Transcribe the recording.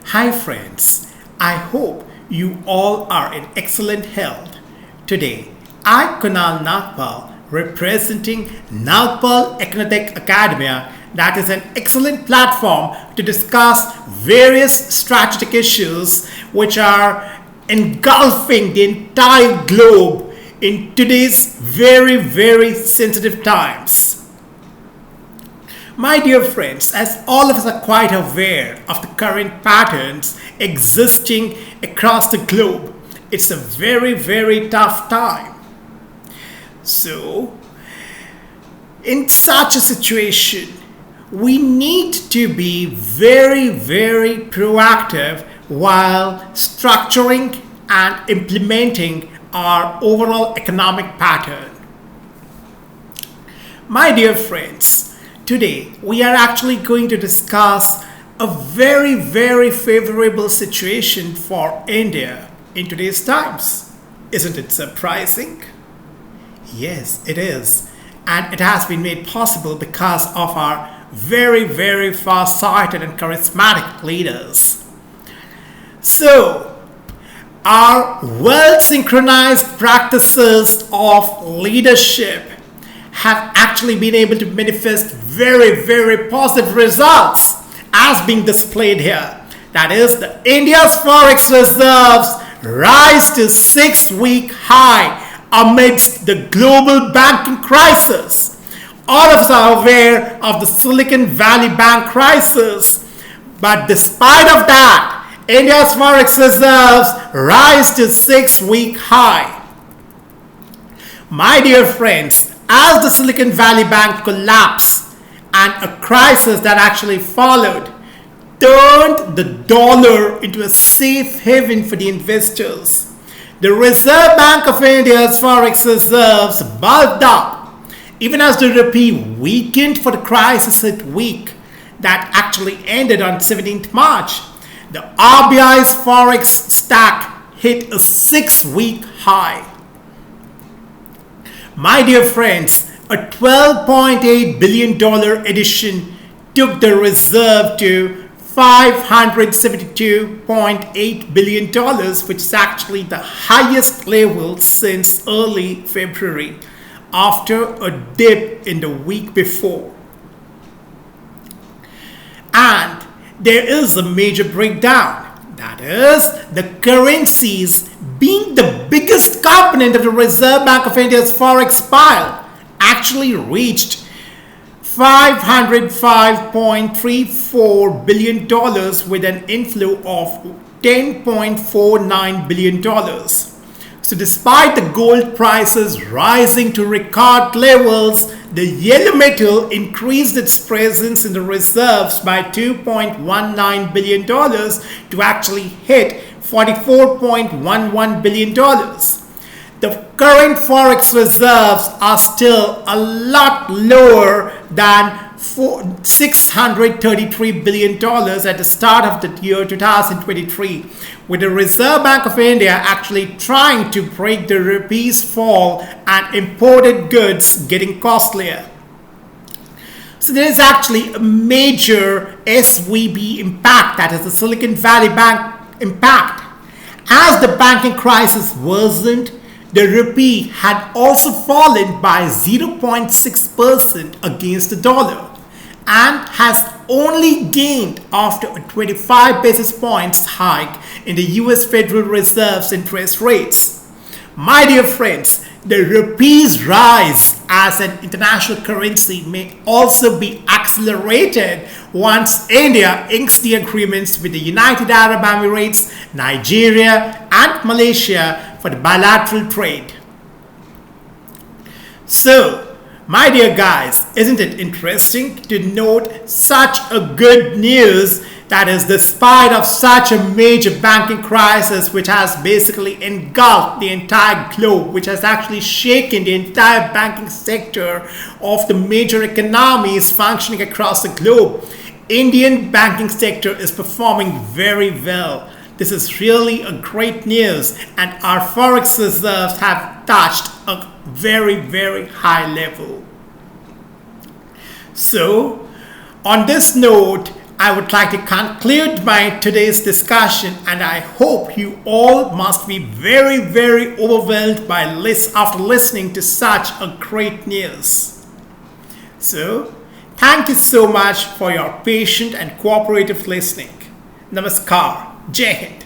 Hi friends, I hope you all are in excellent health. Today, I Kunal Nagpal representing Nagpal Economic Academia, that is an excellent platform to discuss various strategic issues which are engulfing the entire globe in today's very sensitive times. My dear friends, as all of us are quite aware of the current patterns existing across the globe, it's a very tough time. So, in such a situation, we need to be very proactive while structuring and implementing our overall economic pattern. My dear friends, today, we are actually going to discuss a very favorable situation for India in today's times. Isn't it surprising? Yes, it is. And it has been made possible because of our very far-sighted and charismatic leaders. So, our well-synchronized practices of leadership have actually been able to manifest very positive results as being displayed here. That is, the India's forex reserves rise to 6-week high amidst the global banking crisis. All of us are aware of the Silicon Valley bank crisis, but despite of that, India's forex reserves rise to 6-week high. My dear friends, as the Silicon Valley Bank collapsed and a crisis that actually followed turned the dollar into a safe haven for the investors, the Reserve Bank of India's forex reserves bulked up even as the rupee weakened for the crisis hit week that actually ended on 17th March. The RBI's forex stack hit a 6-week high. My dear friends, a $12.8 billion addition took the reserve to $572.8 billion, which is actually the highest level since early February, after a dip in the week before. And there is a major breakdown. That is, the currencies being the biggest component of the Reserve Bank of India's forex pile actually reached $505.34 billion with an inflow of $10.49 billion. So despite the gold prices rising to record levels, the yellow metal increased its presence in the reserves by $2.19 billion to actually hit $44.11 billion. The current forex reserves are still a lot lower than $633 billion at the start of the year 2023, with the Reserve Bank of India actually trying to break the rupee's fall and imported goods getting costlier. So there is actually a major SVB impact, that is the Silicon Valley Bank impact. As the banking crisis worsened, the rupee had also fallen by 0.6% against the dollar and has only gained after a 25 basis points hike in the US Federal Reserve's interest rates. My dear friends, the rupee's rise as an international currency may also be accelerated once India inks the agreements with the United Arab Emirates, Nigeria, and Malaysia for the bilateral trade. So, my dear guys, isn't it interesting to note such a good news, that is, despite of such a major banking crisis which has basically engulfed the entire globe, which has actually shaken the entire banking sector of the major economies functioning across the globe, Indian banking sector is performing very well. This is really a great news, and our forex reserves have touched a very high level. So, on this note, I would like to conclude my today's discussion, and I hope you all must be very, very overwhelmed after listening to such a great news. So, thank you so much for your patient and cooperative listening. Namaskar. Jai Hind.